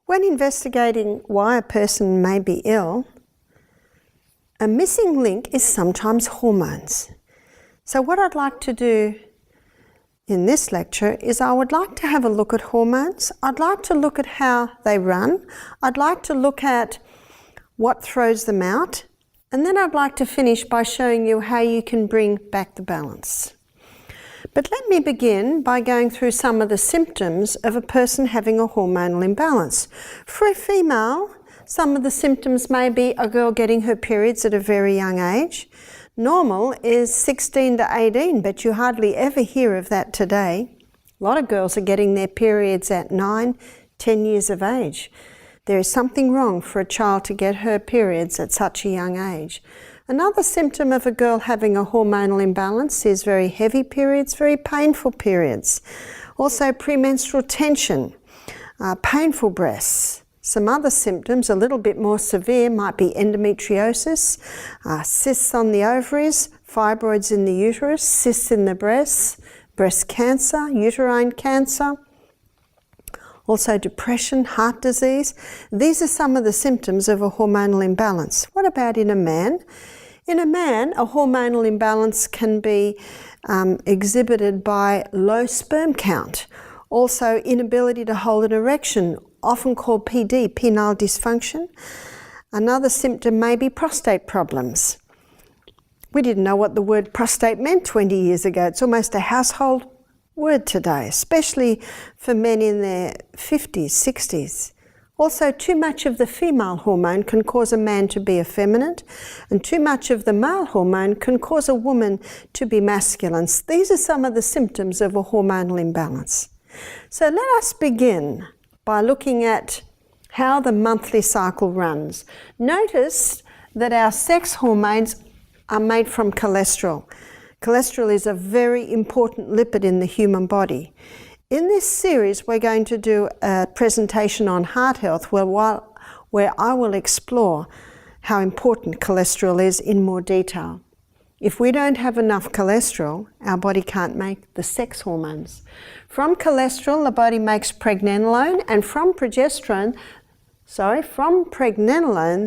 When investigating why a person may be ill, a missing link is sometimes hormones. So what I'd like to do in this lecture is I would like to have a look at hormones. I'd like to look at how they run. I'd like to look at what throws them out. And then I'd like to finish by showing you how you can bring back the balance. But let me begin by going through some of the symptoms of a person having a hormonal imbalance. For a female, some of the symptoms may be a girl getting her periods at a very young age. Normal is 16 to 18, but you hardly ever hear of that today. A lot of girls are getting their periods at 9, 10 years of age. There is something wrong for a child to get her periods at such a young age. Another symptom of a girl having a hormonal imbalance is very heavy periods, very painful periods. Also premenstrual tension, painful breasts. Some other symptoms, a little bit more severe, might be endometriosis, cysts on the ovaries, fibroids in the uterus, cysts in the breasts, breast cancer, uterine cancer, also depression, heart disease. These are some of the symptoms of a hormonal imbalance. What about in a man? In a man, a hormonal imbalance can be exhibited by low sperm count, also inability to hold an erection, often called PD, penile dysfunction. Another symptom may be prostate problems. We didn't know what the word prostate meant 20 years ago. It's almost a household word today, especially for men in their 50s, 60s. Also, too much of the female hormone can cause a man to be effeminate, and too much of the male hormone can cause a woman to be masculine. These are some of the symptoms of a hormonal imbalance. So let us begin by looking at how the monthly cycle runs. Notice that our sex hormones are made from cholesterol. Cholesterol is a very important lipid in the human body. In this series, we're going to do a presentation on heart health where I will explore how important cholesterol is in more detail. If we don't have enough cholesterol, our body can't make the sex hormones. From cholesterol, the body makes pregnenolone, and from pregnenolone,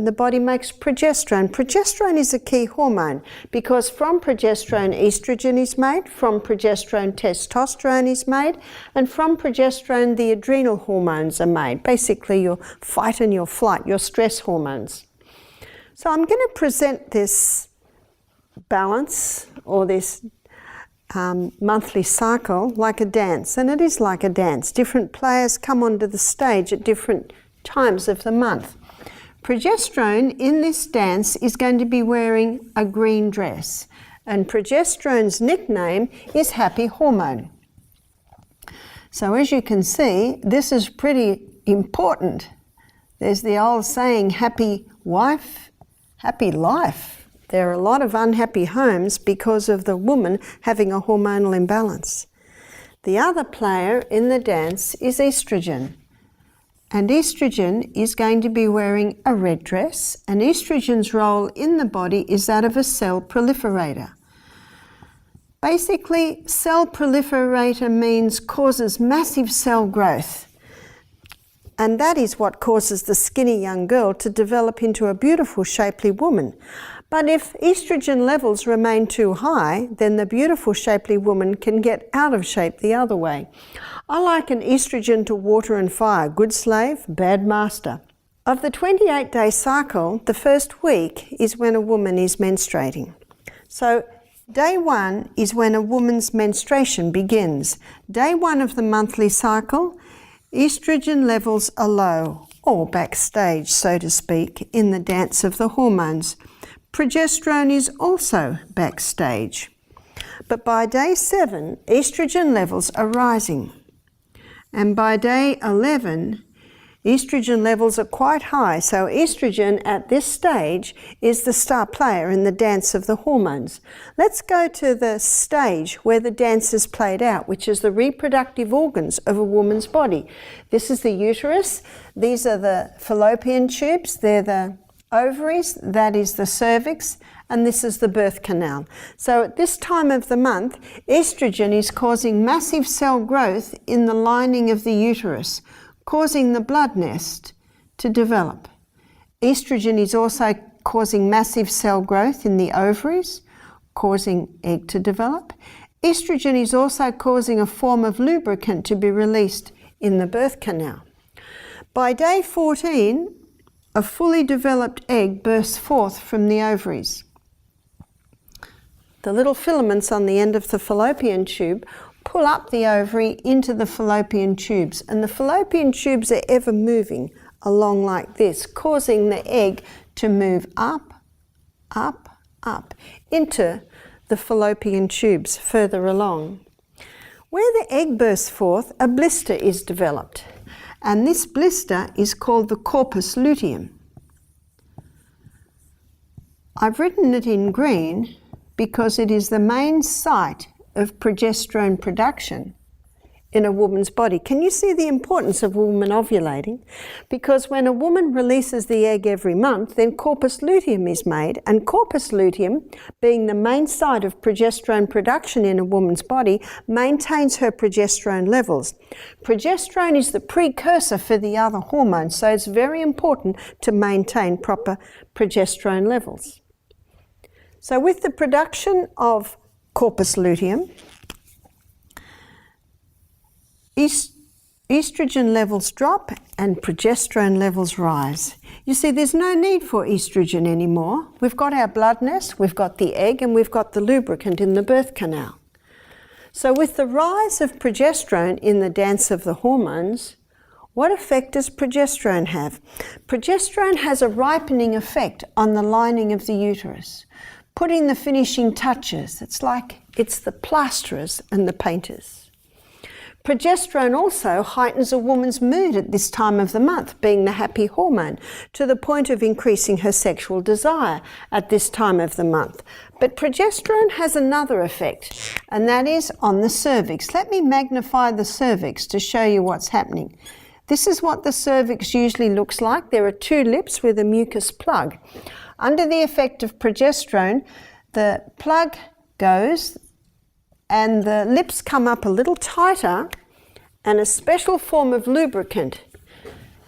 the body makes progesterone. Progesterone is a key hormone because from progesterone, estrogen is made, from progesterone, testosterone is made, and from progesterone, the adrenal hormones are made. Basically, your fight and your flight, your stress hormones. So I'm going to present this balance or this monthly cycle like a dance, and it is like a dance. Different players come onto the stage at different times of the month. Progesterone in this dance is going to be wearing a green dress, and progesterone's nickname is happy hormone. So as you can see, this is pretty important. There's the old saying, happy wife, happy life. There are a lot of unhappy homes because of the woman having a hormonal imbalance. The other player in the dance is estrogen. And estrogen is going to be wearing a red dress, and estrogen's role in the body is that of a cell proliferator. Basically, cell proliferator means causes massive cell growth. And that is what causes the skinny young girl to develop into a beautiful, shapely woman. But if estrogen levels remain too high, then the beautiful, shapely woman can get out of shape the other way. I liken estrogen to water and fire, good slave, bad master. Of the 28-day cycle, the first week is when a woman is menstruating. So day 1 is when a woman's menstruation begins. Day 1 of the monthly cycle, estrogen levels are low, or backstage, so to speak, in the dance of the hormones. Progesterone is also backstage. But by day 7, estrogen levels are rising. And by day 11, estrogen levels are quite high. So estrogen at this stage is the star player in the dance of the hormones. Let's go to the stage where the dance is played out, which is the reproductive organs of a woman's body. This is the uterus. These are the fallopian tubes. They're the ovaries, that is the cervix, and this is the birth canal. So at this time of the month, estrogen is causing massive cell growth in the lining of the uterus, causing the blood nest to develop. Estrogen is also causing massive cell growth in the ovaries, causing egg to develop. Estrogen is also causing a form of lubricant to be released in the birth canal. By day 14, a fully developed egg bursts forth from the ovaries. The little filaments on the end of the fallopian tube pull up the ovary into the fallopian tubes, and the fallopian tubes are ever moving along like this, causing the egg to move up, up, up into the fallopian tubes further along. Where the egg bursts forth, a blister is developed, and this blister is called the corpus luteum. I've written it in green because it is the main site of progesterone production in a woman's body. Can you see the importance of a woman ovulating? Because when a woman releases the egg every month, then corpus luteum is made, and corpus luteum, being the main site of progesterone production in a woman's body, maintains her progesterone levels. Progesterone is the precursor for the other hormones, so it's very important to maintain proper progesterone levels. So with the production of corpus luteum, estrogen levels drop and progesterone levels rise. You see, there's no need for estrogen anymore. We've got our blood nest, we've got the egg, and we've got the lubricant in the birth canal. So with the rise of progesterone in the dance of the hormones, what effect does progesterone have? Progesterone has a ripening effect on the lining of the uterus, putting the finishing touches. It's like it's the plasterers and the painters. Progesterone also heightens a woman's mood at this time of the month, being the happy hormone, to the point of increasing her sexual desire at this time of the month. But progesterone has another effect, and that is on the cervix. Let me magnify the cervix to show you what's happening. This is what the cervix usually looks like. There are two lips with a mucus plug. Under the effect of progesterone, the plug goes and the lips come up a little tighter, and a special form of lubricant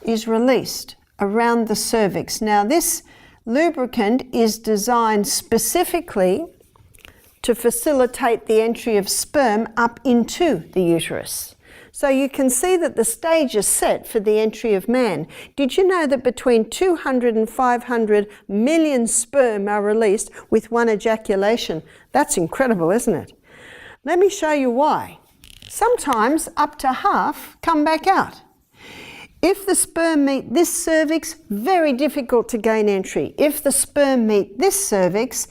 is released around the cervix. Now, this lubricant is designed specifically to facilitate the entry of sperm up into the uterus. So you can see that the stage is set for the entry of man. Did you know that between 200 and 500 million sperm are released with one ejaculation? That's incredible, isn't it? Let me show you why. Sometimes up to half come back out. If the sperm meet this cervix, very difficult to gain entry. If the sperm meet this cervix,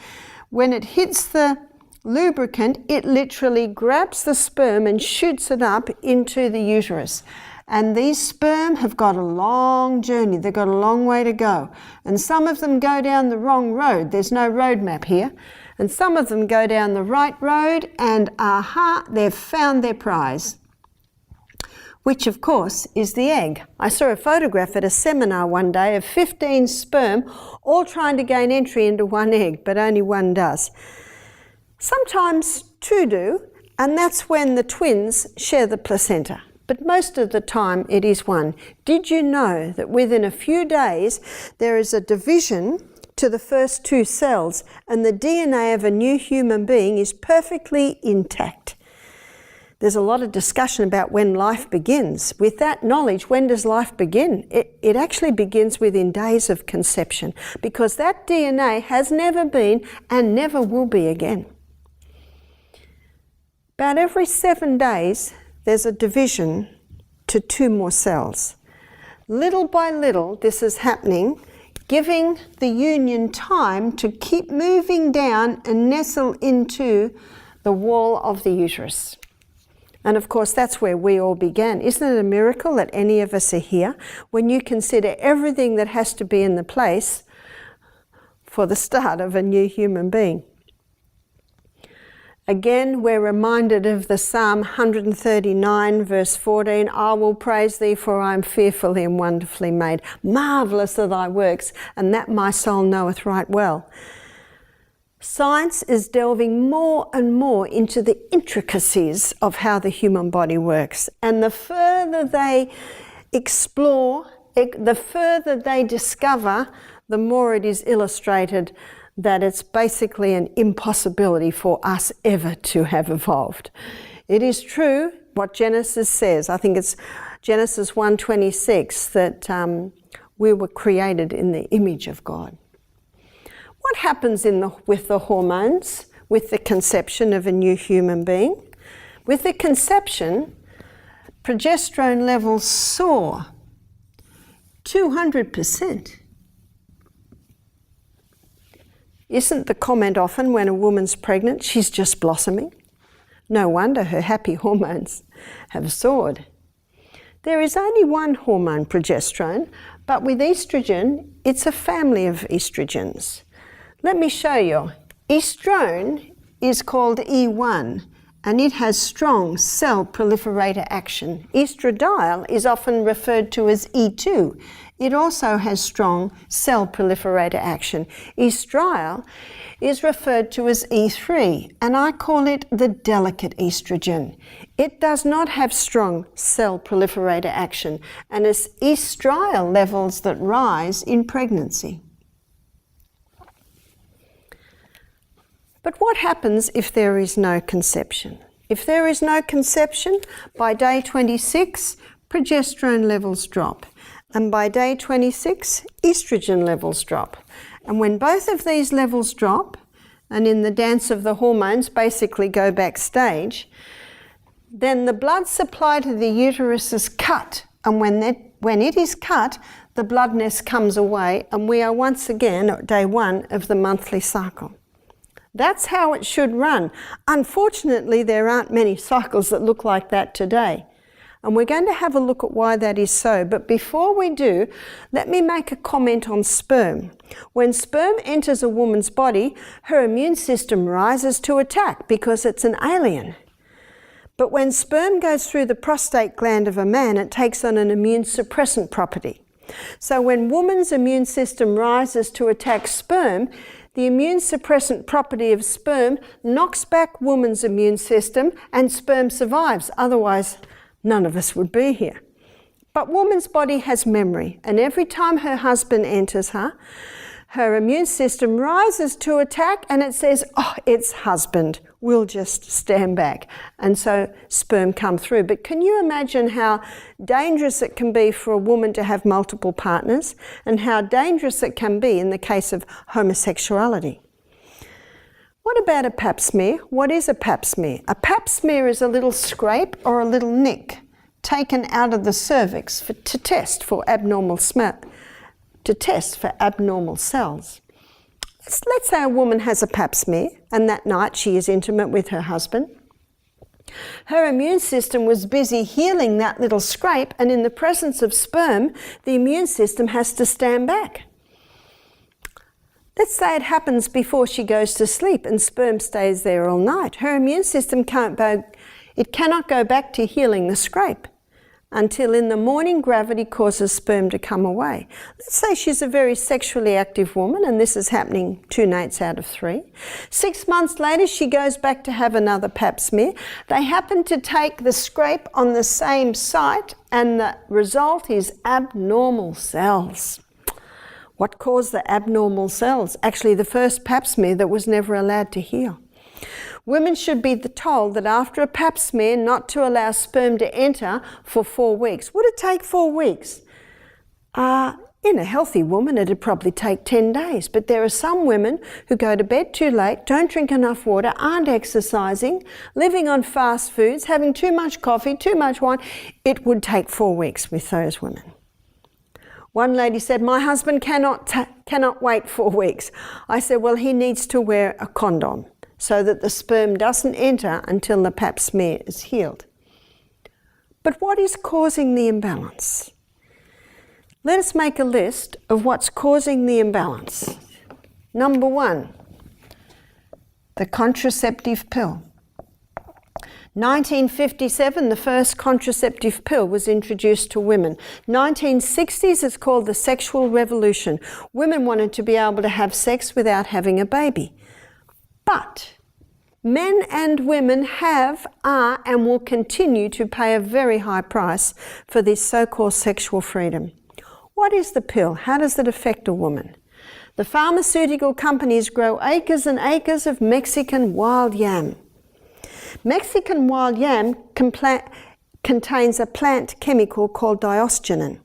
when it hits the lubricant, it literally grabs the sperm and shoots it up into the uterus. And these sperm have got a long journey. They've got a long way to go. And some of them go down the wrong road. There's no road map here. And some of them go down the right road, and aha, they've found their prize, which of course is the egg. I saw a photograph at a seminar one day of 15 sperm all trying to gain entry into one egg, but only one does. Sometimes two do, and that's when the twins share the placenta. But most of the time it is one. Did you know that within a few days there is a division to the first two cells, and the DNA of a new human being is perfectly intact? There's a lot of discussion about when life begins. With that knowledge, when does life begin? It actually begins within days of conception, because that DNA has never been and never will be again. About every 7 days, there's a division to two more cells. Little by little, this is happening, giving the union time to keep moving down and nestle into the wall of the uterus. And of course, that's where we all began. Isn't it a miracle that any of us are here? When you consider everything that has to be in the place for the start of a new human being. Again, we're reminded of the Psalm 139, verse 14, I will praise thee, for I am fearfully and wonderfully made. Marvellous are thy works, and that my soul knoweth right well. Science is delving more and more into the intricacies of how the human body works. And the further they explore, the further they discover, the more it is illustrated that it's basically an impossibility for us ever to have evolved. It is true what Genesis says. I think it's Genesis 1:26 that we were created in the image of God. What happens with the hormones, with the conception of a new human being? With the conception, progesterone levels soar 200%. Isn't the comment often when a woman's pregnant, she's just blossoming? No wonder her happy hormones have soared. There is only one hormone, progesterone, but with estrogen, it's a family of estrogens. Let me show you. Estrone is called E1, and it has strong cell proliferator action. Estradiol is often referred to as E2. It also has strong cell proliferator action. Estriol is referred to as E3, and I call it the delicate estrogen. It does not have strong cell proliferator action, and it's estriol levels that rise in pregnancy. But what happens if there is no conception? If there is no conception, by day 26, progesterone levels drop. And by day 26, estrogen levels drop. And when both of these levels drop, and in the dance of the hormones basically go backstage, then the blood supply to the uterus is cut. And when it is cut, the bloodness comes away, and we are once again at day 1 of the monthly cycle. That's how it should run. Unfortunately, there aren't many cycles that look like that today. And we're going to have a look at why that is so. But before we do, let me make a comment on sperm. When sperm enters a woman's body, her immune system rises to attack because it's an alien. But when sperm goes through the prostate gland of a man, it takes on an immune suppressant property. So when woman's immune system rises to attack sperm, the immune suppressant property of sperm knocks back woman's immune system and sperm survives. Otherwise, none of us would be here. But woman's body has memory, and every time her husband enters her, her immune system rises to attack, and it says, oh, it's husband, we'll just stand back. And so sperm come through. But can you imagine how dangerous it can be for a woman to have multiple partners, and how dangerous it can be in the case of homosexuality? What about a pap smear? What is a pap smear? A pap smear is a little scrape or a little nick taken out of the cervix to test for abnormal cells. Let's say a woman has a pap smear, and that night she is intimate with her husband. Her immune system was busy healing that little scrape, and in the presence of sperm, the immune system has to stand back. Let's say it happens before she goes to sleep and sperm stays there all night. Her immune system cannot go back to healing the scrape until in the morning gravity causes sperm to come away. Let's say she's a very sexually active woman, and this is happening 2 nights out of 3. 6 months later, she goes back to have another pap smear. They happen to take the scrape on the same site, and the result is abnormal cells. What caused the abnormal cells? Actually, the first pap smear that was never allowed to heal. Women should be told that after a pap smear not to allow sperm to enter for 4 weeks. Would it take 4 weeks? In a healthy woman, it'd probably take 10 days. But there are some women who go to bed too late, don't drink enough water, aren't exercising, living on fast foods, having too much coffee, too much wine. It would take 4 weeks with those women. One lady said, my husband cannot wait 4 weeks. I said, well, he needs to wear a condom so that the sperm doesn't enter until the pap smear is healed. But what is causing the imbalance? Let us make a list of what's causing the imbalance. Number 1, the contraceptive pill. 1957, the first contraceptive pill was introduced to women. 1960s, it's called the sexual revolution. Women wanted to be able to have sex without having a baby. But Men and women have, are, and will continue to pay a very high price for this so-called sexual freedom. What is the pill? How does it affect a woman? The pharmaceutical companies grow acres and acres of Mexican wild yam. Mexican wild yam contains a plant chemical called diosgenin.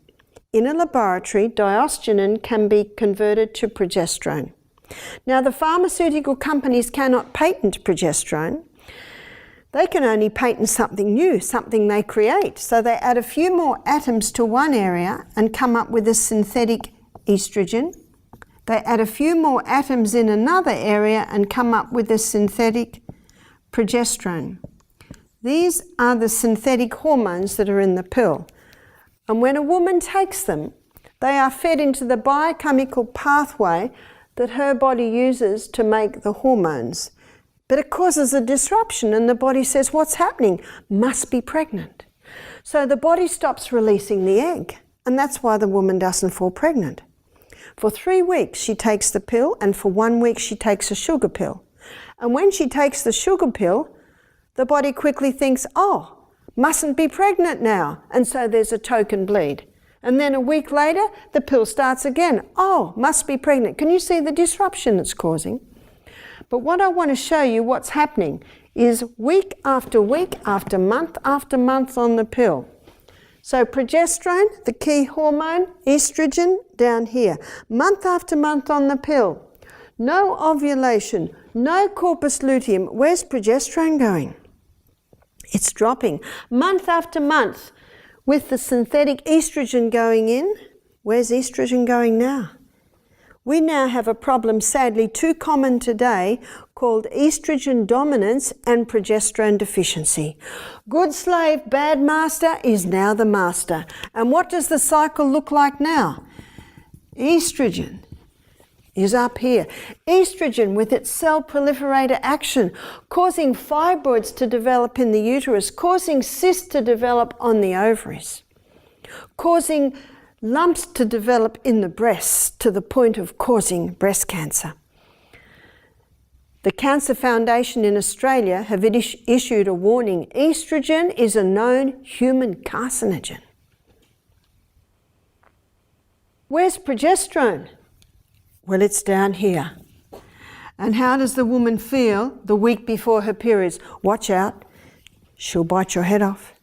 In a laboratory, diosgenin can be converted to progesterone. Now, the pharmaceutical companies cannot patent progesterone. They can only patent something new, something they create. So they add a few more atoms to one area and come up with a synthetic estrogen. They add a few more atoms in another area and come up with a synthetic progesterone. These are the synthetic hormones that are in the pill. And when a woman takes them, they are fed into the biochemical pathway that her body uses to make the hormones. But it causes a disruption and the body says, what's happening? Must be pregnant. So the body stops releasing the egg, and that's why the woman doesn't fall pregnant. For 3 weeks she takes the pill, and for 1 week she takes a sugar pill. And when she takes the sugar pill, the body quickly thinks, oh, mustn't be pregnant now, and so there's a token bleed. And then a week later, the pill starts again. Oh, must be pregnant. Can you see the disruption it's causing? But what I want to show you what's happening is week after month after month on the pill. So progesterone, the key hormone, estrogen down here. Month after month on the pill. No ovulation, no corpus luteum. Where's progesterone going? It's dropping. Month after month. With the synthetic estrogen going in, where's estrogen going now? We now have a problem, sadly too common today, called estrogen dominance and progesterone deficiency. Good slave, bad master is now the master. And what does the cycle look like now? Estrogen is up here. Estrogen with its cell proliferator action, causing fibroids to develop in the uterus, causing cysts to develop on the ovaries, causing lumps to develop in the breasts to the point of causing breast cancer. The Cancer Foundation in Australia have issued a warning. Estrogen is a known human carcinogen. Where's progesterone? Well, it's down here. And how does the woman feel the week before her periods? Watch out, she'll bite your head off.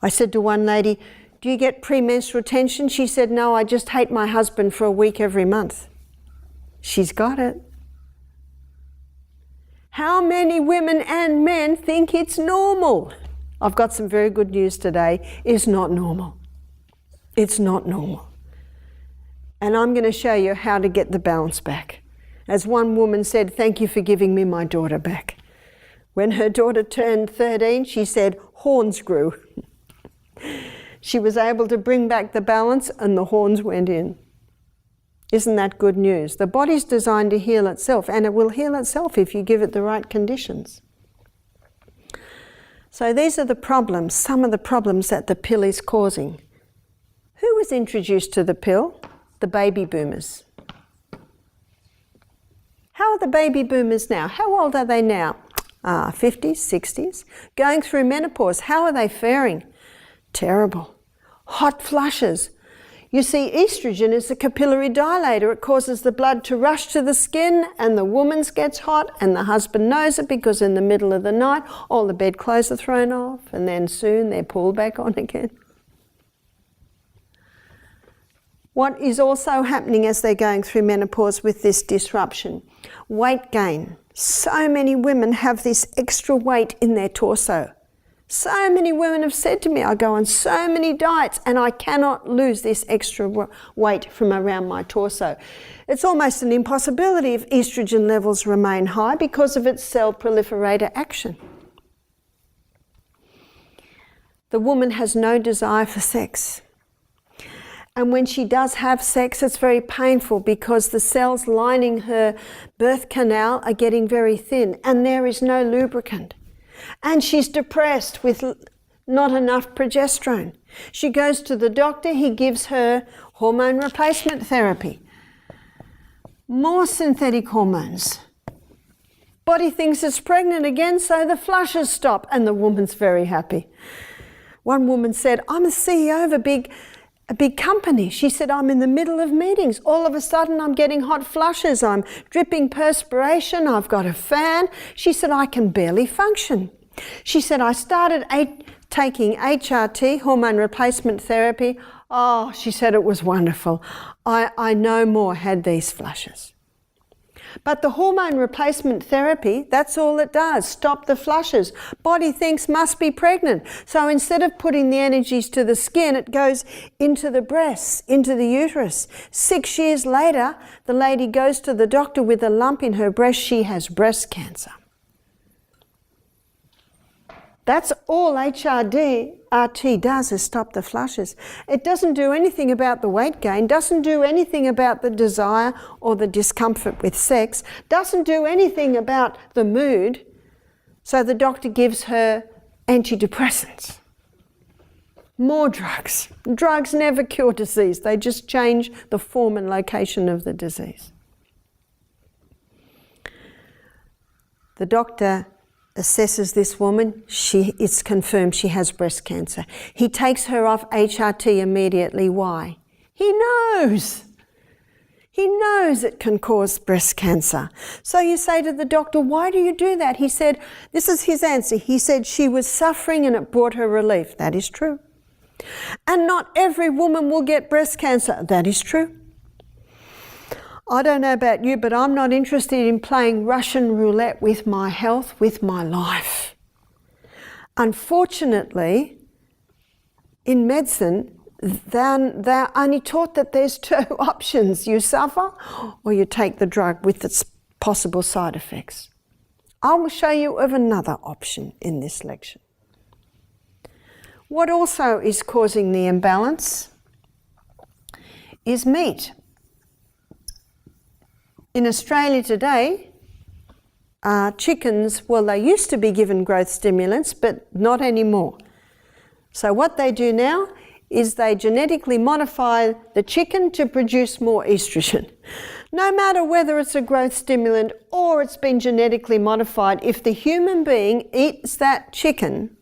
I said to one lady, do you get premenstrual tension? She said, no, I just hate my husband for a week every month. She's got it. How many women and men think it's normal? I've got some very good news today. It's not normal. It's not normal. And I'm going to show you how to get the balance back. As one woman said, thank you for giving me my daughter back. When her daughter turned 13, she said, horns grew. She was able to bring back the balance and the horns went in. Isn't that good news? The body's designed to heal itself, and it will heal itself if you give it the right conditions. So these are the problems, some of the problems that the pill is causing. Who was introduced to the pill? The baby boomers. How are the baby boomers now? How old are they now? 50s, 60s. Going through menopause. How are they faring? Terrible. Hot flushes. You see, estrogen is a capillary dilator. It causes the blood to rush to the skin, and the woman gets hot, and the husband knows it because in the middle of the night, all the bedclothes are thrown off, and then soon they're pulled back on again. What is also happening as they're going through menopause with this disruption? Weight gain. So many women have this extra weight in their torso. So many women have said to me, I go on so many diets and I cannot lose this extra weight from around my torso. It's almost an impossibility if estrogen levels remain high because of its cell proliferator action. The woman has no desire for sex. And when she does have sex, it's very painful because the cells lining her birth canal are getting very thin and there is no lubricant. And she's depressed with not enough progesterone. She goes to the doctor, he gives her hormone replacement therapy. More synthetic hormones. Body thinks it's pregnant again, so the flushes stop, and the woman's very happy. One woman said, I'm a CEO of a big company. She said, I'm in the middle of meetings. All of a sudden, I'm getting hot flushes. I'm dripping perspiration. I've got a fan. She said, I can barely function. She said, I started taking HRT, hormone replacement therapy. Oh, she said, it was wonderful. I no more had these flushes. But the hormone replacement therapy, that's all it does, stop the flushes. Body thinks must be pregnant. So instead of putting the energies to the skin, it goes into the breasts, into the uterus. 6 years later, the lady goes to the doctor with a lump in her breast. She has breast cancer. That's all HRT does, is stop the flushes. It doesn't do anything about the weight gain, doesn't do anything about the desire or the discomfort with sex, doesn't do anything about the mood. So the doctor gives her antidepressants. More drugs. Drugs never cure disease. They just change the form and location of the disease. The doctor assesses this woman. It's confirmed she has breast cancer. He takes her off HRT immediately. Why? He knows. He knows it can cause breast cancer. So you say to the doctor, why do you do that? He said, this is his answer. He said she was suffering and it brought her relief. That is true. And not every woman will get breast cancer. That is true. I don't know about you, but I'm not interested in playing Russian roulette with my health, with my life. Unfortunately, in medicine, they're only taught that there's two options. You suffer or you take the drug with its possible side effects. I will show you of another option in this lecture. What also is causing the imbalance is meat. In Australia today, chickens, well, they used to be given growth stimulants, but not anymore. So what they do now is they genetically modify the chicken to produce more estrogen. No matter whether it's a growth stimulant or it's been genetically modified, if the human being eats that chicken,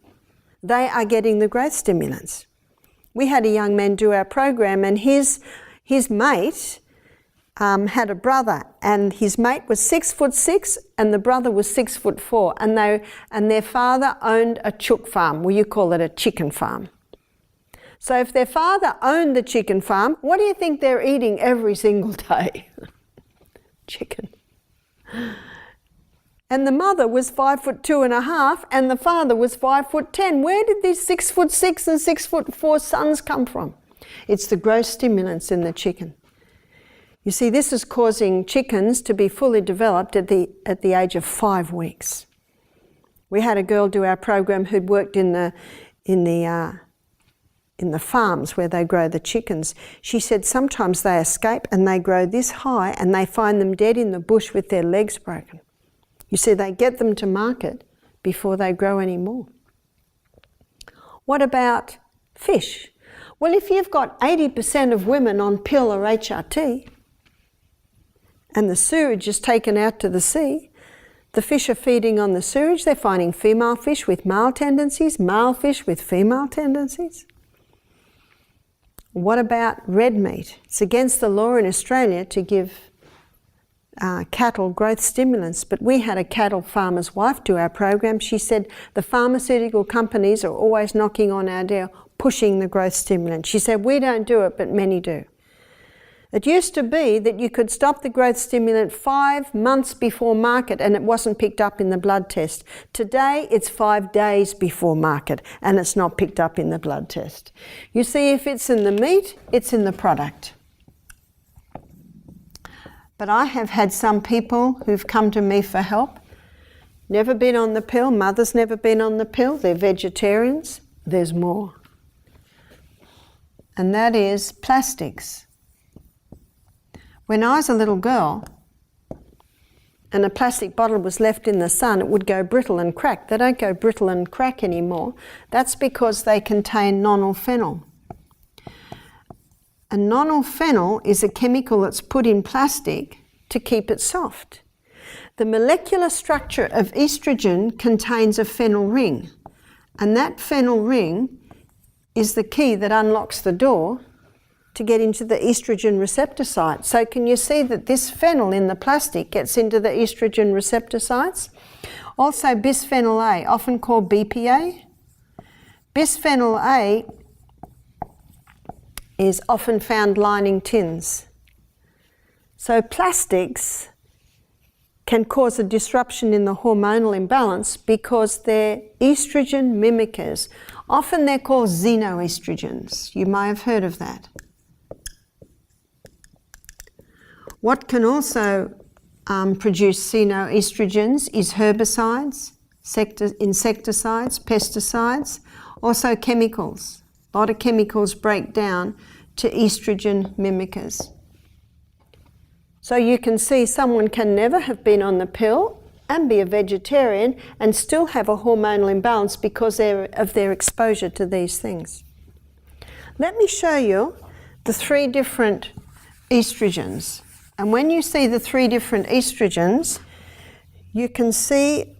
they are getting the growth stimulants. We had a young man do our program, and his mate had a brother, and his mate was 6'6" and the brother was 6'4", and their father owned a chook farm. Well, you call it a chicken farm. So if their father owned the chicken farm, what do you think they're eating every single day? Chicken. And the mother was 5'2.5", and the father was 5'10". Where did these 6'6" and 6'4" sons come from? It's the growth stimulants in the chicken. You see, this is causing chickens to be fully developed at the age of 5 weeks. We had a girl do our program who'd worked in the farms where they grow the chickens. She said sometimes they escape and they grow this high and they find them dead in the bush with their legs broken. You see, they get them to market before they grow any more. What about fish? Well, if you've got 80% of women on pill or HRT, and the sewage is taken out to the sea, the fish are feeding on the sewage. They're finding female fish with male tendencies, male fish with female tendencies. What about red meat? It's against the law in Australia to give cattle growth stimulants, but we had a cattle farmer's wife do our program. She said the pharmaceutical companies are always knocking on our door, pushing the growth stimulant. She said, we don't do it, but many do. It used to be that you could stop the growth stimulant 5 months before market and it wasn't picked up in the blood test. Today, it's 5 days before market and it's not picked up in the blood test. You see, if it's in the meat, it's in the product. But I have had some people who've come to me for help, never been on the pill, mother's never been on the pill, they're vegetarians. There's more. And that is plastics. When I was a little girl and a plastic bottle was left in the sun, it would go brittle and crack. They don't go brittle and crack anymore. That's because they contain nonylphenol. And nonylphenol is a chemical that's put in plastic to keep it soft. The molecular structure of estrogen contains a phenyl ring, and that phenyl ring is the key that unlocks the door to get into the estrogen receptor site. So can you see that this phenyl in the plastic gets into the estrogen receptor sites? Also bisphenyl A, often called BPA. Bisphenyl A is often found lining tins. So plastics can cause a disruption in the hormonal imbalance because they're estrogen mimickers. Often they're called xenoestrogens. You may have heard of that. What can also produce xenoestrogens is herbicides, insecticides, pesticides, also chemicals. A lot of chemicals break down to estrogen mimickers. So you can see someone can never have been on the pill and be a vegetarian and still have a hormonal imbalance because of their exposure to these things. Let me show you the 3 different estrogens. And when you see the 3 different estrogens, you can see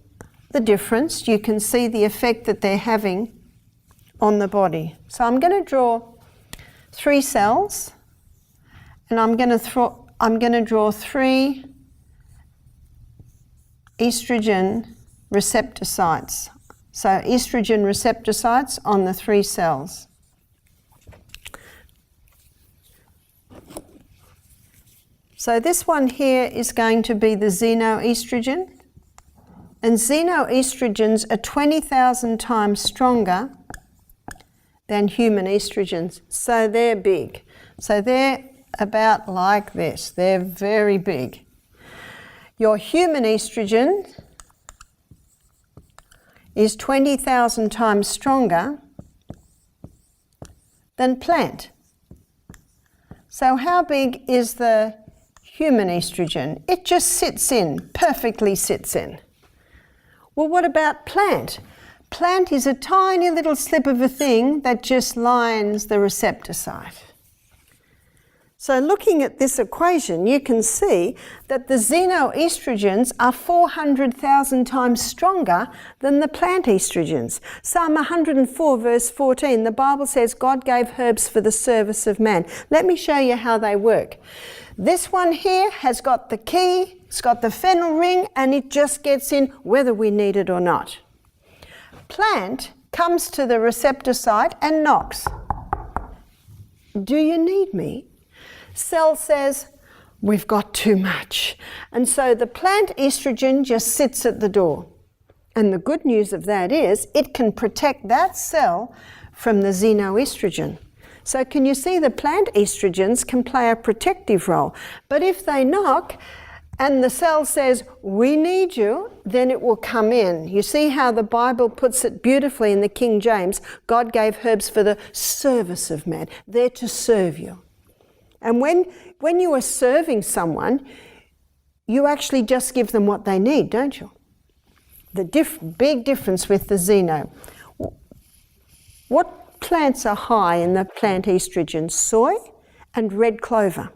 the difference. You can see the effect that they're having on the body. So I'm going to draw 3 cells, and I'm going to draw 3 estrogen receptor sites. So estrogen receptor sites on the 3 cells. So this one here is going to be the xenoestrogen, and xenoestrogens are 20,000 times stronger than human estrogens. So they're big. So they're about like this. They're very big. Your human estrogen is 20,000 times stronger than plant. So how big is the human estrogen? It just sits in, perfectly sits in. Well, what about plant? Plant is a tiny little slip of a thing that just lines the receptor site. So looking at this equation, you can see that the xenoestrogens are 400,000 times stronger than the plant estrogens. Psalm 104 verse 14, the Bible says God gave herbs for the service of man. Let me show you how they work. This one here has got the key, it's got the phenyl ring, and it just gets in whether we need it or not. Plant comes to the receptor site and knocks. Do you need me? Cell says, we've got too much. And so the plant estrogen just sits at the door. And the good news of that is it can protect that cell from the xenoestrogen. So can you see the plant estrogens can play a protective role? But if they knock and the cell says, we need you, then it will come in. You see how the Bible puts it beautifully in the King James? God gave herbs for the service of man. They're to serve you. And when you are serving someone, you actually just give them what they need, don't you? The big difference with the xeno. What plants are high in the plant estrogens? Soy and red clover.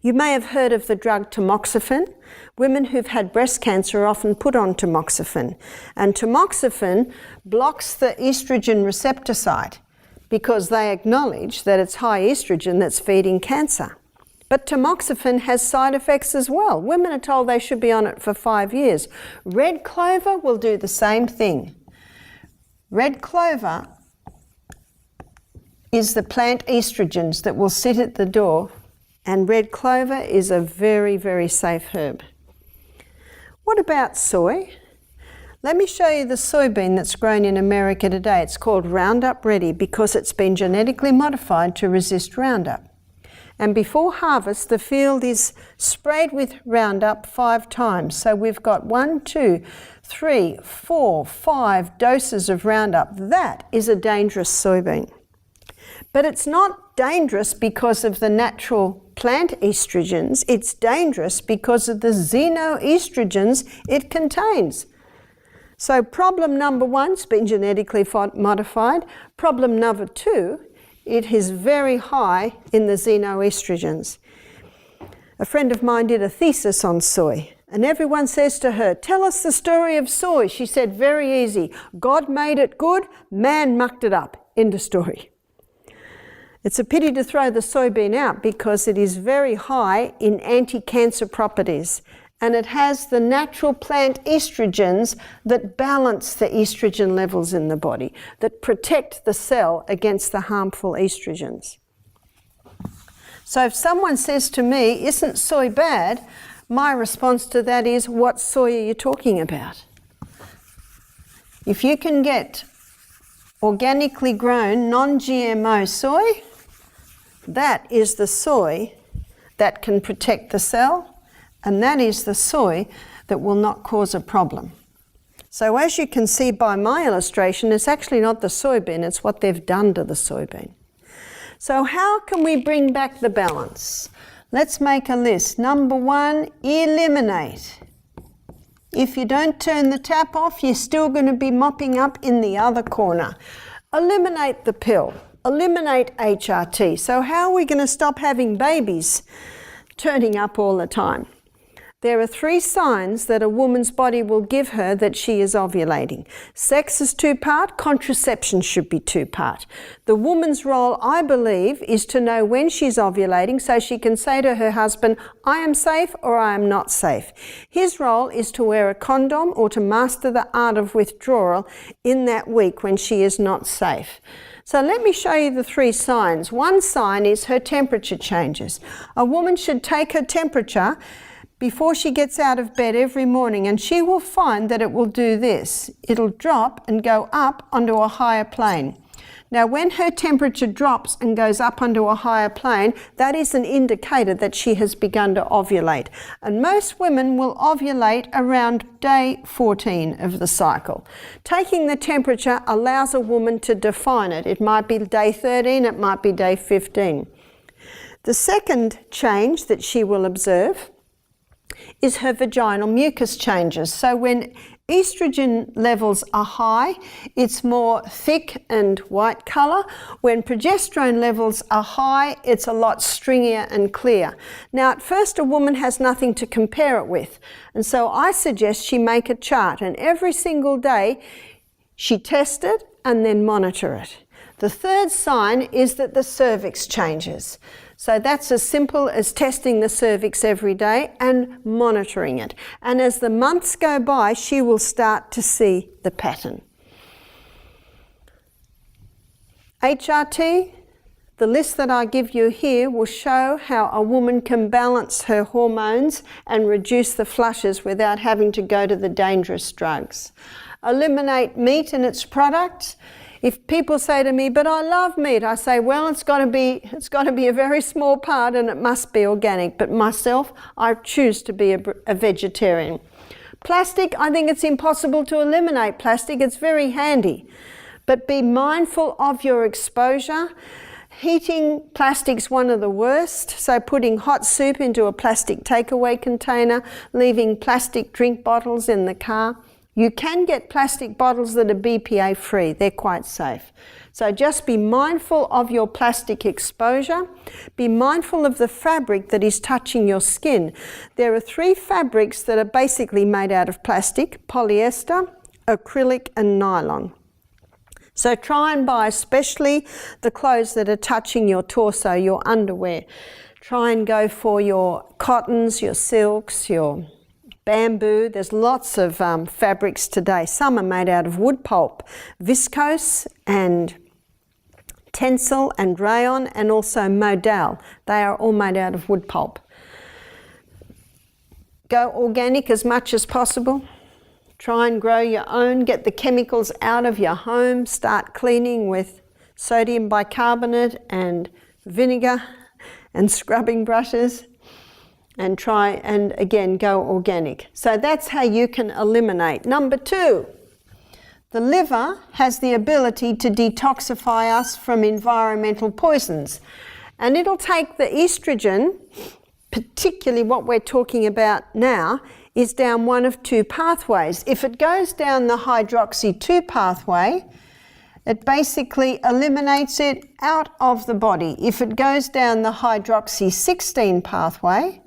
You may have heard of the drug tamoxifen. Women who've had breast cancer are often put on tamoxifen. And tamoxifen blocks the estrogen receptor site, because they acknowledge that it's high estrogen that's feeding cancer. But tamoxifen has side effects as well. Women are told they should be on it for 5 years. Red clover will do the same thing. Red clover is the plant estrogens that will sit at the door, and red clover is a very, very safe herb. What about soy? Let me show you the soybean that's grown in America today. It's called Roundup Ready because it's been genetically modified to resist Roundup. And before harvest, the field is sprayed with Roundup 5 times. So we've got 1, 2, 3, 4, 5 doses of Roundup. That is a dangerous soybean. But it's not dangerous because of the natural plant estrogens. It's dangerous because of the xenoestrogens it contains. So problem number 1, it's been genetically modified. Problem number 2, it is very high in the xenoestrogens. A friend of mine did a thesis on soy, And everyone says to her, tell us the story of soy. She said, very easy. God made it good, man mucked it up. End of story. It's a pity to throw the soybean out because it is very high in anti-cancer properties, and it has the natural plant estrogens that balance the estrogen levels in the body, that protect the cell against the harmful estrogens. So if someone says to me, isn't soy bad? My response to that is, what soy are you talking about? If you can get organically grown, non-GMO soy, that is the soy that can protect the cell, and that is the soy that will not cause a problem. So as you can see by my illustration, it's actually not the soybean, it's what they've done to the soybean. So how can we bring back the balance? Let's make a list. Number 1, eliminate. If you don't turn the tap off, you're still going to be mopping up in the other corner. Eliminate the pill. Eliminate HRT. So how are we going to stop having babies turning up all the time? There are 3 signs that a woman's body will give her that she is ovulating. Sex is 2-part, contraception should be 2-part. The woman's role, I believe, is to know when she's ovulating so she can say to her husband, I am safe or I am not safe. His role is to wear a condom or to master the art of withdrawal in that week when she is not safe. So let me show you the 3 signs. One sign is her temperature changes. A woman should take her temperature before she gets out of bed every morning, and she will find that it will do this. It'll drop and go up onto a higher plane. Now, when her temperature drops and goes up onto a higher plane, that is an indicator that she has begun to ovulate. And most women will ovulate around day 14 of the cycle. Taking the temperature allows a woman to define it. It might be day 13, it might be day 15. The second change that she will observe is her vaginal mucus changes. So when estrogen levels are high, it's more thick and white colour. When progesterone levels are high, it's a lot stringier and clear. Now, at first, a woman has nothing to compare it with. And so I suggest she make a chart, and every single day she test it and then monitor it. The third sign is that the cervix changes. So that's as simple as testing the cervix every day and monitoring it. And as the months go by, she will start to see the pattern. HRT, the list that I give you here will show how a woman can balance her hormones and reduce the flushes without having to go to the dangerous drugs. Eliminate meat and its products. If people say to me, but I love meat, I say, well, it's got to be a very small part and it must be organic. But myself, I choose to be a vegetarian. Plastic, I think it's impossible to eliminate plastic. It's very handy. But be mindful of your exposure. Heating plastic's one of the worst. So putting hot soup into a plastic takeaway container, leaving plastic drink bottles in the car. You can get plastic bottles that are BPA free. They're quite safe. So just be mindful of your plastic exposure. Be mindful of the fabric that is touching your skin. There are 3 fabrics that are basically made out of plastic: polyester, acrylic and nylon. So try and buy especially the clothes that are touching your torso, your underwear. Try and go for your cottons, your silks, your bamboo. There's lots of fabrics today. Some are made out of wood pulp, viscose and tencel and rayon, and also modal. They are all made out of wood pulp. Go organic as much as possible. Try and grow your own. Get the chemicals out of your home. Start cleaning with sodium bicarbonate and vinegar and scrubbing brushes. And try and again go organic. So that's how you can eliminate. Number 2, the liver has the ability to detoxify us from environmental poisons. And it'll take the estrogen, particularly what we're talking about now, is down one of 2 pathways. If it goes down the hydroxy 2 pathway, it basically eliminates it out of the body. If it goes down the hydroxy 16 pathway,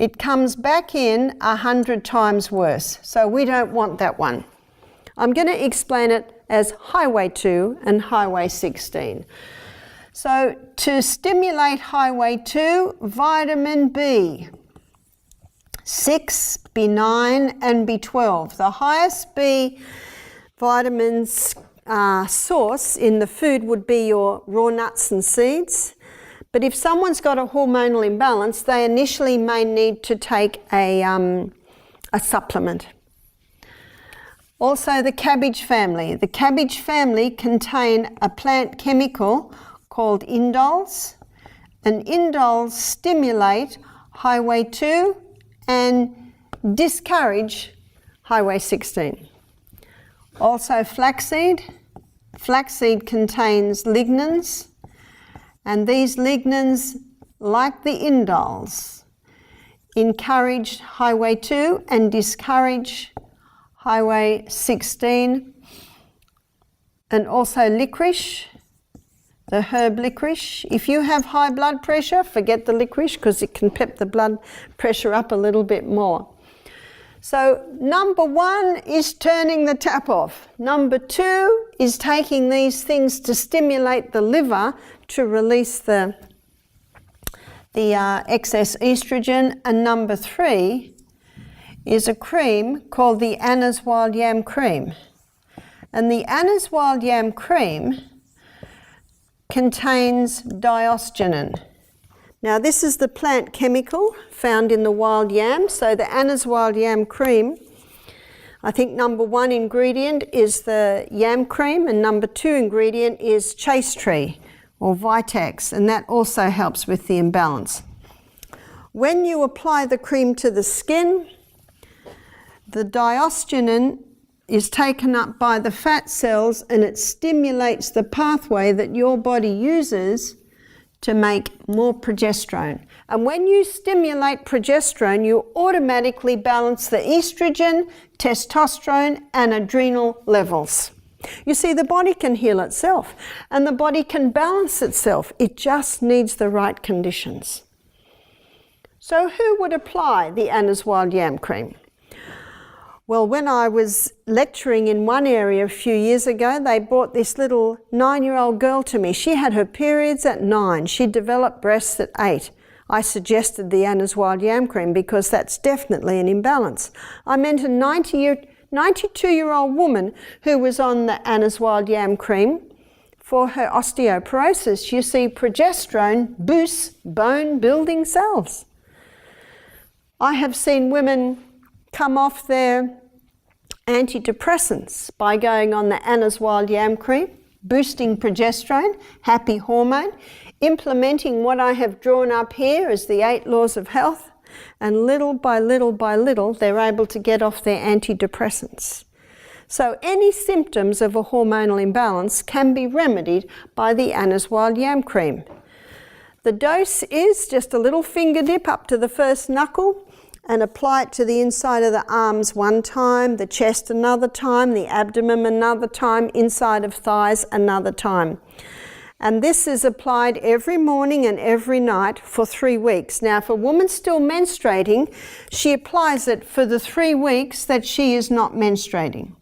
it comes back in 100 times worse. So we don't want that one. I'm going to explain it as highway 2 and highway 16. So to stimulate highway 2, vitamin B, 6, B9 and B12. The highest B vitamins source in the food would be your raw nuts and seeds. But if someone's got a hormonal imbalance, they initially may need to take a supplement. Also the cabbage family. The cabbage family contain a plant chemical called indoles, and indoles stimulate highway 2 and discourage highway 16. Also flaxseed. Flaxseed contains lignans, and these lignans, like the indoles, encourage highway 2 and discourage highway 16. And also licorice, the herb licorice. If you have high blood pressure, forget the licorice because it can pep the blood pressure up a little bit more. So number 1 is turning the tap off. Number 2 is taking these things to stimulate the liver to release the excess estrogen. And number 3 is a cream called the Anna's Wild Yam Cream. And the Anna's Wild Yam Cream contains diosgenin. Now this is the plant chemical found in the wild yam. So the Anna's Wild Yam Cream, I think number 1 ingredient is the yam cream and number 2 ingredient is chase tree or Vitex, and that also helps with the imbalance. When you apply the cream to the skin, the diosgenin is taken up by the fat cells and it stimulates the pathway that your body uses to make more progesterone. And when you stimulate progesterone, you automatically balance the estrogen, testosterone and adrenal levels. You see, the body can heal itself and the body can balance itself. It just needs the right conditions. So who would apply the Anna's Wild Yam Cream? Well, when I was lecturing in one area a few years ago, they brought this little 9-year-old girl to me. She had her periods at 9. She developed breasts at 8. I suggested the Anna's Wild Yam Cream because that's definitely an imbalance. I meant a 92-year-old woman who was on the Anna's Wild Yam Cream for her osteoporosis. You see, progesterone boosts bone-building cells. I have seen women come off their antidepressants by going on the Anna's Wild Yam Cream, boosting progesterone, happy hormone, implementing what I have drawn up here as the 8 laws of health, and little by little by little they're able to get off their antidepressants. So any symptoms of a hormonal imbalance can be remedied by the Anna's Wild Yam Cream. The dose is just a little finger dip up to the first knuckle, and apply it to the inside of the arms 1 time, the chest another time, the abdomen another time, inside of thighs another time. And this is applied every morning and every night for 3 weeks. Now, if a woman's still menstruating, she applies it for the 3 weeks that she is not menstruating.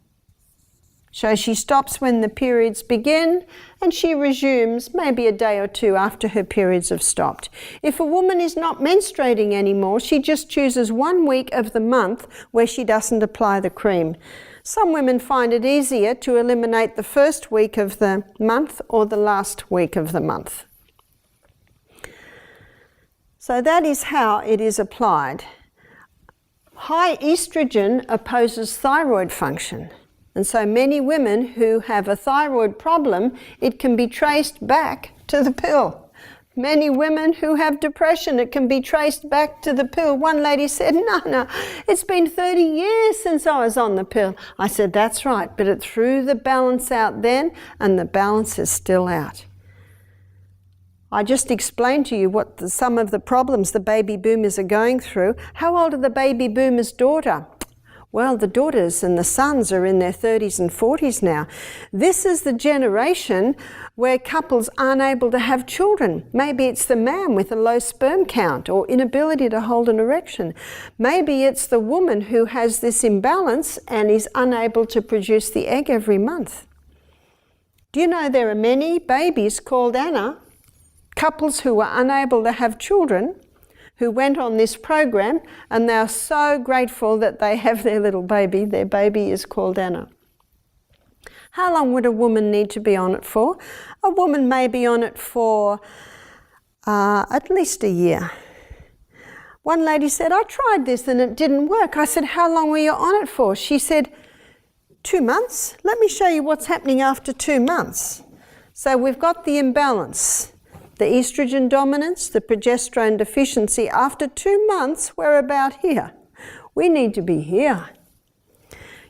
So she stops when the periods begin and she resumes maybe a day or 2 after her periods have stopped. If a woman is not menstruating anymore, she just chooses 1 week of the month where she doesn't apply the cream. Some women find it easier to eliminate the first week of the month or the last week of the month. So that is how it is applied. High estrogen opposes thyroid function. And so many women who have a thyroid problem, it can be traced back to the pill. Many women who have depression, it can be traced back to the pill. One lady said, no, it's been 30 years since I was on the pill. I said, that's right, but it threw the balance out then, and the balance is still out. I just explained to you what some of the problems the baby boomers are going through. How old are the baby boomers' daughter? Well, the daughters and the sons are in their 30s and 40s now. This is the generation where couples aren't able to have children. Maybe it's the man with a low sperm count or inability to hold an erection. Maybe it's the woman who has this imbalance and is unable to produce the egg every month. Do you know there are many babies called Anna, couples who were unable to have children, who went on this program, and they're so grateful that they have their little baby. Their baby is called Anna. How long would a woman need to be on it for? A woman may be on it for at least a year. One lady said, I tried this and it didn't work. I said, how long were you on it for? She said, 2 months. Let me show you what's happening after 2 months. So we've got the imbalance. The estrogen dominance, the progesterone deficiency. After 2 months, we're about here. We need to be here.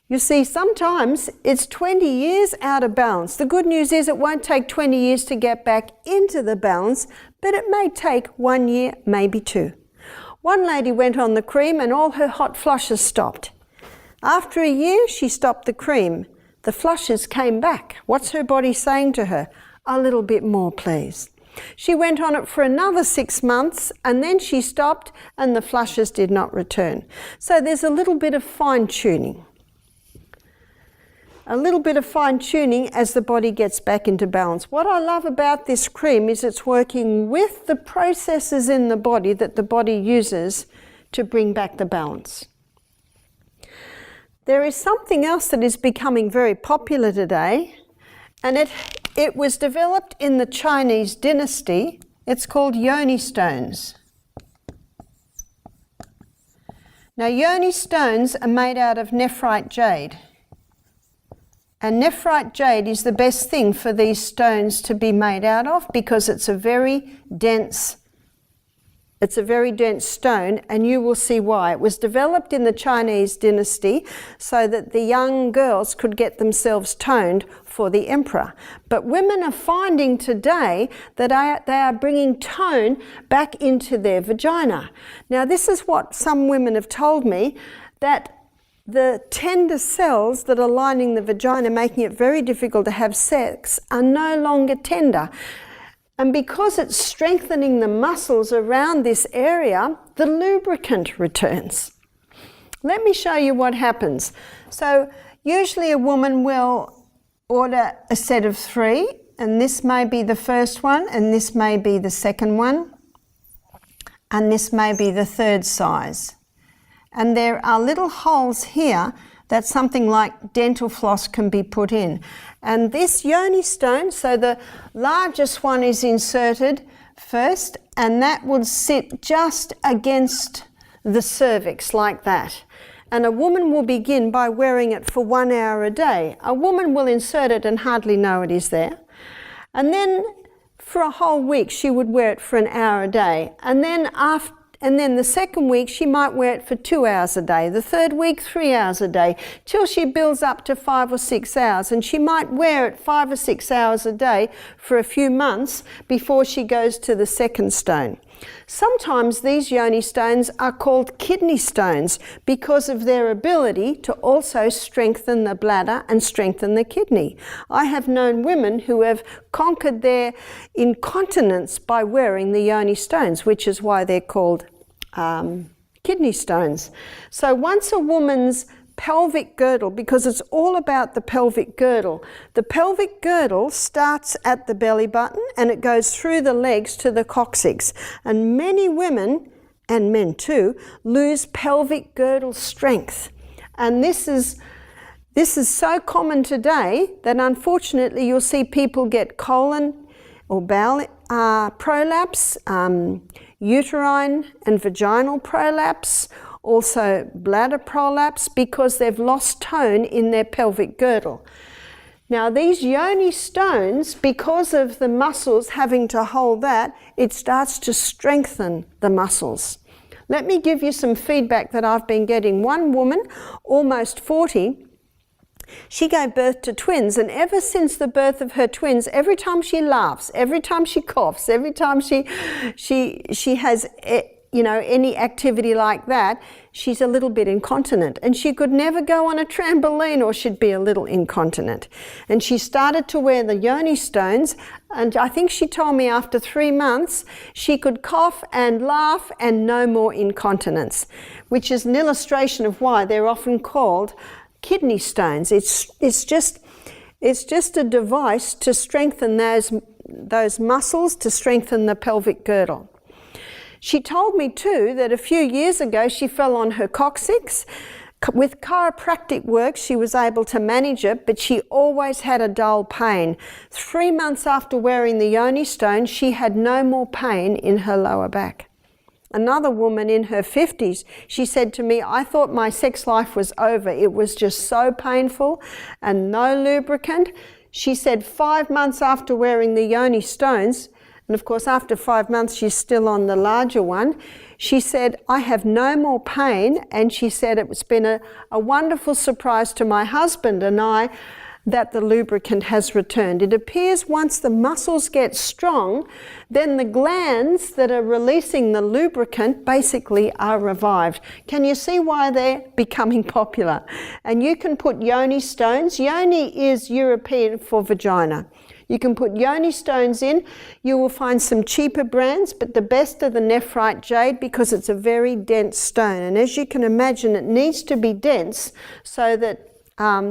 You see, sometimes it's 20 years out of balance. The good news is it won't take 20 years to get back into the balance, but it may take 1 year, maybe 2. One lady went on the cream and all her hot flushes stopped. After a year, she stopped the cream. The flushes came back. What's her body saying to her? A little bit more, please. She went on it for another 6 months and then she stopped and the flushes did not return. So there's a little bit of fine-tuning. A little bit of fine-tuning as the body gets back into balance. What I love about this cream is it's working with the processes in the body that the body uses to bring back the balance. There is something else that is becoming very popular today, and it was developed in the Chinese dynasty. It's called yoni stones. Now, yoni stones are made out of nephrite jade. And nephrite jade is the best thing for these stones to be made out of because it's a very dense stone, and you will see why. It was developed in the Chinese dynasty so that the young girls could get themselves toned for the emperor. But women are finding today that they are bringing tone back into their vagina. Now, this is what some women have told me, that the tender cells that are lining the vagina, making it very difficult to have sex, are no longer tender. And because it's strengthening the muscles around this area, the lubricant returns. Let me show you what happens. So usually a woman will order a set of 3, and this may be the first one, and this may be the second one, and this may be the 3rd size. And there are little holes here that something like dental floss can be put in. And this yoni stone, so the largest one is inserted first, and that would sit just against the cervix like that. And a woman will begin by wearing it for 1 hour a day. A woman will insert it and hardly know it is there. And then for a whole week she would wear it for an hour a day. And then the second week she might wear it for 2 hours a day. The third week, 3 hours a day, till she builds up to 5 or 6 hours. And she might wear it 5 or 6 hours a day for a few months before she goes to the second stone. Sometimes these yoni stones are called kidney stones because of their ability to also strengthen the bladder and strengthen the kidney. I have known women who have conquered their incontinence by wearing the yoni stones, which is why they're called kidney stones. So once a woman's pelvic girdle, because it's all about the pelvic girdle. The pelvic girdle starts at the belly button and it goes through the legs to the coccyx. And many women, and men too, lose pelvic girdle strength. And this is so common today that unfortunately you'll see people get colon or bowel prolapse, uterine and vaginal prolapse, also bladder prolapse, because they've lost tone in their pelvic girdle. Now these yoni stones, because of the muscles having to hold that, it starts to strengthen the muscles. Let me give you some feedback that I've been getting. One woman, almost 40, she gave birth to twins, and ever since the birth of her twins, every time she laughs, every time she coughs, every time she has any activity like that, she's a little bit incontinent, and she could never go on a trampoline or she'd be a little incontinent. And she started to wear the yoni stones, and I think she told me after 3 months she could cough and laugh and no more incontinence, which is an illustration of why they're often called kidney stones. It's just a device to strengthen those muscles, to strengthen the pelvic girdle. She told me too that a few years ago she fell on her coccyx. With chiropractic work she was able to manage it, but she always had a dull pain. 3 months after wearing the yoni stone, she had no more pain in her lower back. Another woman in her 50s, she said to me, I thought my sex life was over. It was just so painful and no lubricant. She said 5 months after wearing the yoni stones, and of course after 5 months she's still on the larger one, she said, I have no more pain, and she said it's been a wonderful surprise to my husband and I that the lubricant has returned. It appears once the muscles get strong, then the glands that are releasing the lubricant basically are revived. Can you see why they're becoming popular? And you can put yoni stones. Yoni is European for vagina. You can put yoni stones in. You will find some cheaper brands, but the best are the nephrite jade because it's a very dense stone. And as you can imagine, it needs to be dense so that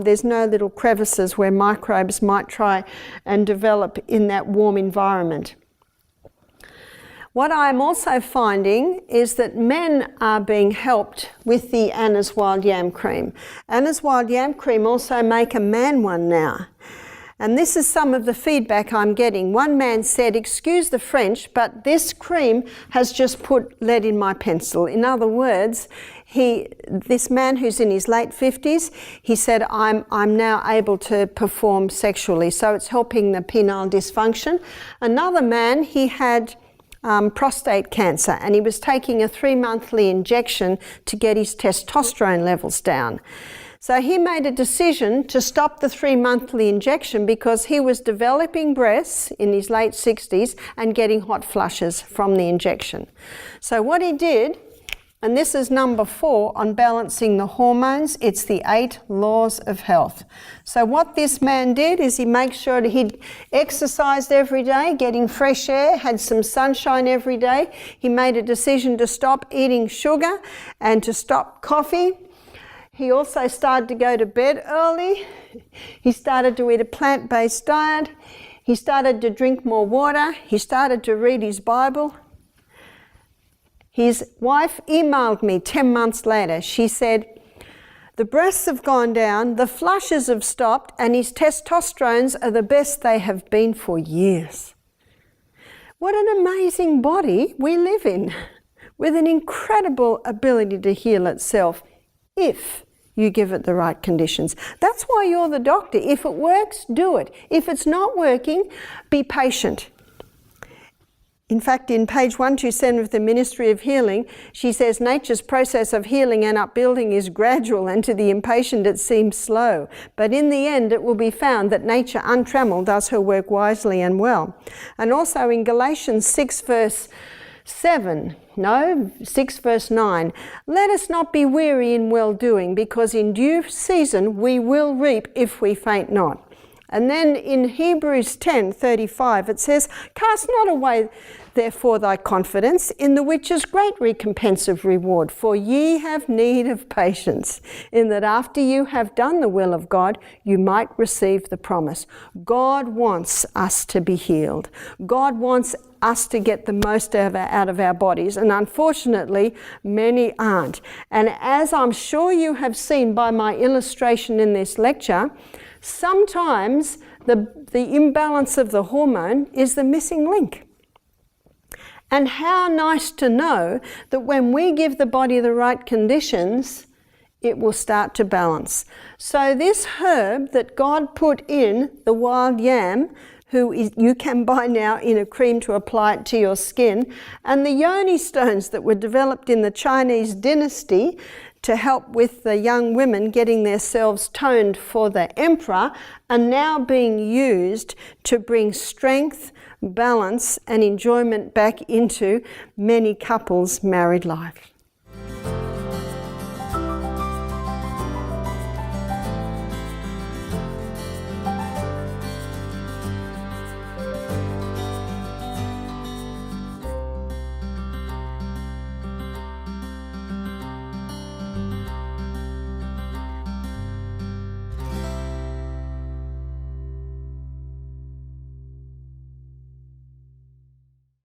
there's no little crevices where microbes might try and develop in that warm environment. What I'm also finding is that men are being helped with the Anna's Wild Yam Cream. Anna's Wild Yam Cream also make a man one now. And this is some of the feedback I'm getting. One man said, excuse the French, but this cream has just put lead in my pencil. In other words, this man who's in his late 50s, he said, I'm now able to perform sexually. So it's helping the penile dysfunction. Another man, he had prostate cancer, and he was taking a 3-monthly injection to get his testosterone levels down. So he made a decision to stop the 3-monthly injection because he was developing breasts in his late 60s and getting hot flushes from the injection. So what he did, and this is number 4 on balancing the hormones, it's the 8 laws of health. So what this man did is he made sure that he'd exercised every day, getting fresh air, had some sunshine every day. He made a decision to stop eating sugar and to stop coffee. He also started to go to bed early. He started to eat a plant-based diet. He started to drink more water. He started to read his Bible. His wife emailed me 10 months later. She said, the breasts have gone down, the flushes have stopped, and his testosterones are the best they have been for years. What an amazing body we live in, with an incredible ability to heal itself if you give it the right conditions. That's why you're the doctor. If it works, do it. If it's not working, be patient. In fact, in page 127 of the Ministry of Healing, she says, nature's process of healing and upbuilding is gradual, and to the impatient it seems slow. But in the end, it will be found that nature untrammeled does her work wisely and well. And also in Galatians 6 verse 9, let us not be weary in well-doing, because in due season we will reap if we faint not. And then in Hebrews 10:35 it says, cast not away therefore thy confidence, in the which is great recompense of reward, for ye have need of patience, in that after you have done the will of God, you might receive the promise. God wants us to be healed. God wants us to get the most out of our bodies, and unfortunately many aren't. And as I'm sure you have seen by my illustration in this lecture, sometimes the imbalance of the hormone is the missing link. And how nice to know that when we give the body the right conditions, it will start to balance. So this herb that God put in the wild yam, you can buy now in a cream to apply it to your skin, and the yoni stones that were developed in the Chinese dynasty to help with the young women getting themselves toned for the emperor are now being used to bring strength, balance and enjoyment back into many couples' married life.